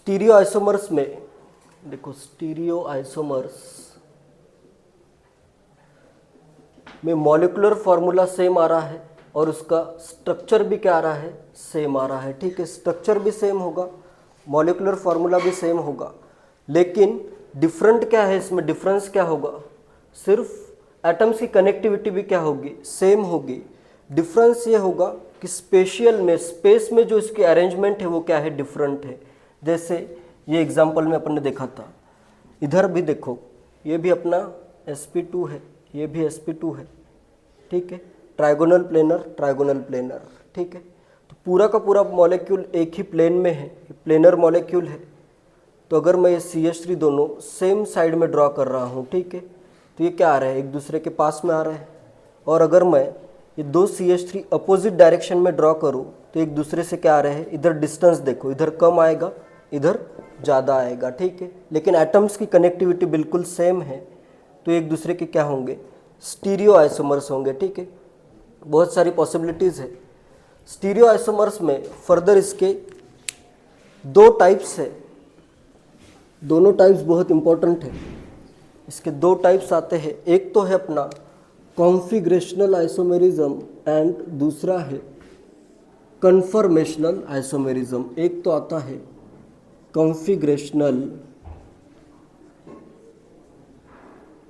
Stereo isomers में देखो, stereo isomers में मॉलिक्यूलर फॉर्मूला सेम आ रहा है और उसका स्ट्रक्चर भी क्या आ रहा है, सेम आ रहा है। ठीक है, स्ट्रक्चर भी सेम होगा, मॉलिक्यूलर फॉर्मूला भी सेम होगा, लेकिन डिफरेंट क्या है इसमें, डिफरेंस क्या होगा, सिर्फ एटम्स की कनेक्टिविटी भी क्या होगी, सेम होगी। डिफरेंस ये होगा कि स्पेशियल में, स्पेस में जो इसकी अरेंजमेंट है वो क्या है, डिफरेंट है। जैसे ये एग्जांपल में अपन ने देखा था, इधर भी देखो, ये भी अपना sp2 है, ये भी sp2 है। ठीक है, ट्राइगोनल प्लेनर, ट्राइगोनल प्लेनर। ठीक है, तो पूरा का पूरा मॉलिक्यूल एक ही प्लेन में है, प्लेनर मॉलिक्यूल है। तो अगर मैं ये CH3 दोनों सेम साइड में ड्रॉ कर रहा हूँ, ठीक है, तो ये क्या आ रहा है, एक दूसरे के पास में आ रहा है। और अगर मैं ये दो CH3 अपोजिट डायरेक्शन में ड्रॉ करूँ तो एक दूसरे से क्या आ रहे हैं, इधर डिस्टेंस देखो, इधर कम आएगा, इधर ज़्यादा आएगा। ठीक है, लेकिन एटम्स की कनेक्टिविटी बिल्कुल सेम है, तो एक दूसरे के क्या होंगे, स्टीरियो आइसोमर्स होंगे। ठीक है, बहुत सारी पॉसिबिलिटीज़ है स्टीरियो आइसोमर्स में। फर्दर इसके दो टाइप्स है, दोनों टाइप्स बहुत इंपॉर्टेंट है। इसके दो टाइप्स आते हैं, एक तो है अपना कॉन्फिगरेशनल आइसोमेरिज्म एंड दूसरा है कन्फर्मेशनल आइसोमेरिज्म। एक तो आता है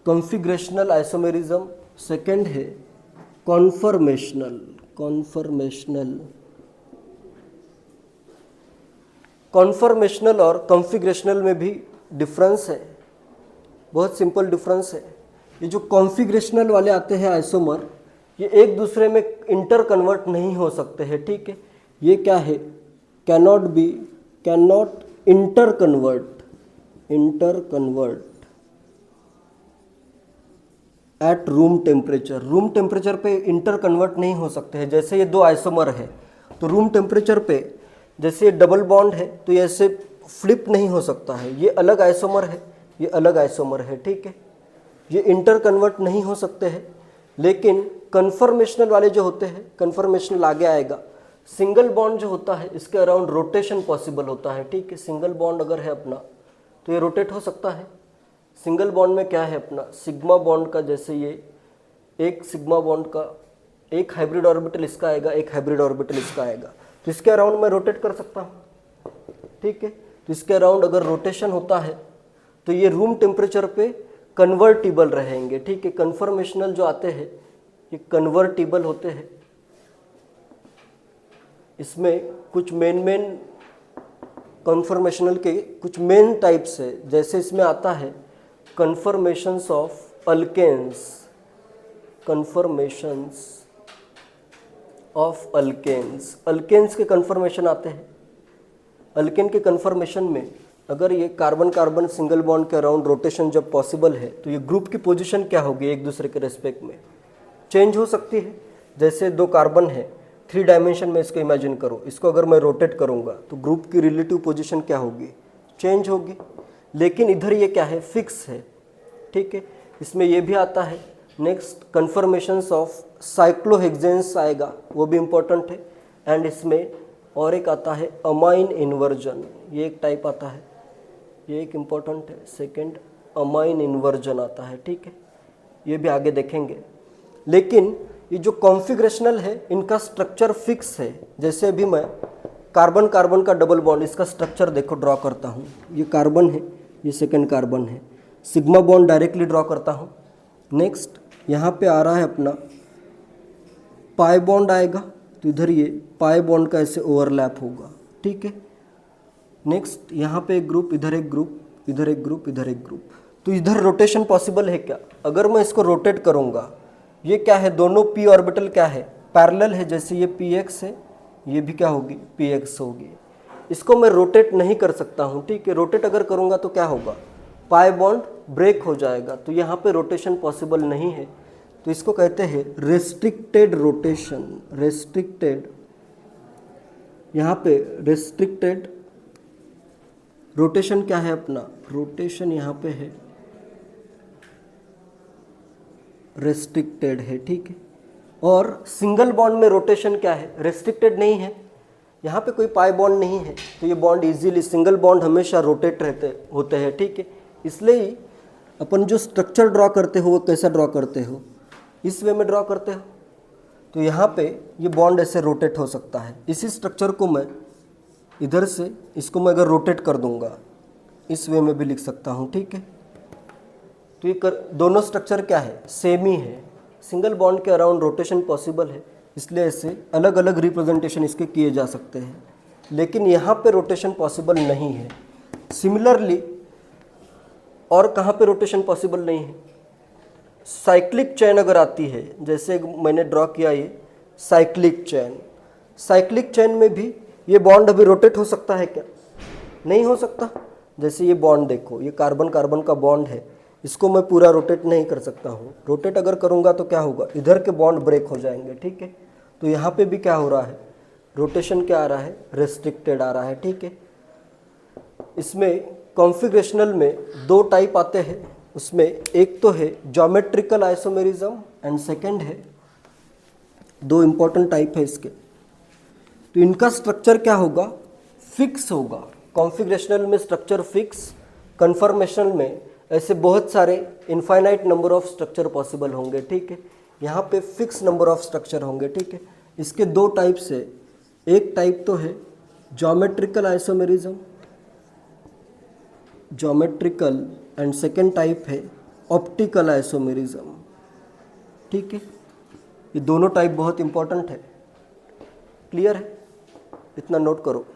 कॉन्फिगरेशनल आइसोमेरिज्म, सेकंड है कॉन्फर्मेशनल और कॉन्फिगरेशनल में भी डिफरेंस है, बहुत सिंपल डिफरेंस है। ये जो कॉन्फिगरेशनल वाले आते हैं आइसोमर, ये एक दूसरे में इंटर कन्वर्ट नहीं हो सकते हैं। ठीक है, ये क्या है, cannot inter convert at room temperature पे इंटर कन्वर्ट नहीं हो सकते हैं। जैसे ये दो आइसोमर है तो रूम टेम्परेचर पे जैसे ये डबल बॉन्ड है तो ये ऐसे फ्लिप नहीं हो सकता है, ये अलग आइसोमर है, ये अलग आइसोमर है। ठीक है, ये इंटर कन्वर्ट नहीं हो सकते हैं। लेकिन कन्फर्मेशनल वाले जो होते हैं, कन्फर्मेशनल आगे आएगा, सिंगल बॉन्ड जो होता है इसके अराउंड रोटेशन पॉसिबल होता है। ठीक है, सिंगल बॉन्ड अगर है अपना तो ये रोटेट हो सकता है। सिंगल बॉन्ड में क्या है अपना, सिग्मा बॉन्ड का, जैसे ये एक सिग्मा बॉन्ड का एक हाइब्रिड ऑर्बिटल इसका आएगा, एक हाइब्रिड ऑर्बिटल इसका आएगा, तो इसके अराउंड मैं रोटेट कर सकता हूँ। ठीक है, तो इसके अराउंड अगर रोटेशन होता है तो ये रूम टेम्परेचर पे कन्वर्टिबल रहेंगे। ठीक है, कन्फर्मेशनल जो आते हैं ये कन्वर्टिबल होते हैं। इसमें कुछ मेन कन्फर्मेशनल के कुछ मेन टाइप्स है, जैसे इसमें आता है कन्फर्मेशंस ऑफ अल्केन्स, अल्केन्स के कन्फर्मेशन आते हैं। अल्केन के कन्फर्मेशन में अगर ये कार्बन कार्बन सिंगल बॉन्ड के अराउंड रोटेशन जब पॉसिबल है तो ये ग्रुप की पोजीशन क्या होगी, एक दूसरे के रेस्पेक्ट में चेंज हो सकती है। जैसे दो कार्बन है, 3 डायमेंशन में इसको इमेजिन करो, इसको अगर मैं रोटेट करूँगा तो ग्रुप की रिलेटिव पोजीशन क्या होगी, चेंज होगी। लेकिन इधर ये क्या है, फिक्स है। ठीक है, इसमें ये भी आता है। नेक्स्ट कन्फर्मेशंस ऑफ साइक्लोहेक्सेन्स आएगा, वो भी इम्पोर्टेंट है। एंड इसमें और एक आता है अमाइन इन्वर्जन, ये एक टाइप आता है, ये एक इम्पोर्टेंट है। सेकंड अमाइन इन्वर्जन आता है। ठीक है, ये भी आगे देखेंगे। लेकिन ये जो कॉन्फिगरेशनल है इनका स्ट्रक्चर फिक्स है। जैसे अभी मैं कार्बन कार्बन का डबल बॉन्ड, इसका स्ट्रक्चर देखो ड्रॉ करता हूँ, ये कार्बन है, ये सेकंड कार्बन है, सिग्मा बॉन्ड डायरेक्टली ड्रॉ करता हूँ। नेक्स्ट यहाँ पे आ रहा है अपना पाई बॉन्ड आएगा, तो इधर ये पाई बॉन्ड का ऐसे ओवरलैप होगा। ठीक है, नेक्स्ट यहाँ पे एक ग्रुप, इधर एक ग्रुप, इधर एक ग्रुप, इधर एक ग्रुप, तो इधर रोटेशन पॉसिबल है क्या, अगर मैं इसको रोटेट करूँगा, ये क्या है, दोनों p ऑर्बिटल क्या है, पैरेलल है। जैसे ये px है, ये भी क्या होगी, px होगी। इसको मैं रोटेट नहीं कर सकता हूँ। ठीक है, रोटेट अगर करूँगा तो क्या होगा, पाई बॉन्ड ब्रेक हो जाएगा, तो यहाँ पे रोटेशन पॉसिबल नहीं है। तो इसको कहते हैं रेस्ट्रिक्टेड रोटेशन, यहाँ पे रेस्ट्रिक्टेड रोटेशन क्या है अपना, रोटेशन यहाँ पे है रेस्ट्रिक्टेड है। ठीक है, और सिंगल बॉन्ड में रोटेशन क्या है, रेस्ट्रिक्टेड नहीं है। यहाँ पे कोई पाई बॉन्ड नहीं है, तो ये बॉन्ड इजीली, सिंगल बॉन्ड हमेशा रोटेट होते हैं, ठीक है। इसलिए ही अपन जो स्ट्रक्चर ड्रॉ करते हो वो कैसा ड्रॉ करते हो, इस वे में ड्रॉ करते हो। तो यहाँ पे ये बॉन्ड ऐसे रोटेट हो सकता है। इसी स्ट्रक्चर को मैं इधर से इसको मैं अगर रोटेट कर दूंगा, इस वे में भी लिख सकता हूँ, ठीक है। तो ये दोनों स्ट्रक्चर क्या है, सेम ही है। सिंगल बॉन्ड के अराउंड रोटेशन पॉसिबल है, इसलिए ऐसे अलग अलग रिप्रेजेंटेशन इसके किए जा सकते हैं, लेकिन यहाँ पे रोटेशन पॉसिबल नहीं है। सिमिलरली और कहाँ पे रोटेशन पॉसिबल नहीं है, साइक्लिक चेन अगर आती है, जैसे मैंने ड्रॉ किया ये साइक्लिक चेन, साइक्लिक चेन में भी ये बॉन्ड अभी रोटेट हो सकता है क्या, नहीं हो सकता। जैसे ये बॉन्ड देखो, ये कार्बन कार्बन का बॉन्ड है, इसको मैं पूरा रोटेट नहीं कर सकता हूँ। रोटेट अगर करूँगा तो क्या होगा, इधर के बॉन्ड ब्रेक हो जाएंगे, ठीक है। तो यहाँ पे भी क्या हो रहा है, रोटेशन क्या आ रहा है, रेस्ट्रिक्टेड आ रहा है, ठीक है। इसमें कॉन्फ़िगरेशनल में दो टाइप आते हैं, उसमें एक तो है ज्योमेट्रिकल आइसोमेरिज्म एंड सेकंड है, दो इंपॉर्टेंट टाइप है इसके। तो इनका स्ट्रक्चर क्या होगा, फिक्स होगा। कॉन्फ़िगरेशनल में स्ट्रक्चर फिक्स, कन्फर्मेशनल में ऐसे बहुत सारे infinite number of structure possible होंगे, ठीक है। यहाँ पे फिक्स नंबर ऑफ स्ट्रक्चर होंगे, ठीक है। इसके दो टाइप्स है, एक टाइप तो है geometrical isomerism, geometrical, and second type है ऑप्टिकल आइसोमेरिज्म, ठीक है। ये दोनों टाइप बहुत इंपॉर्टेंट है, क्लियर है, इतना नोट करो।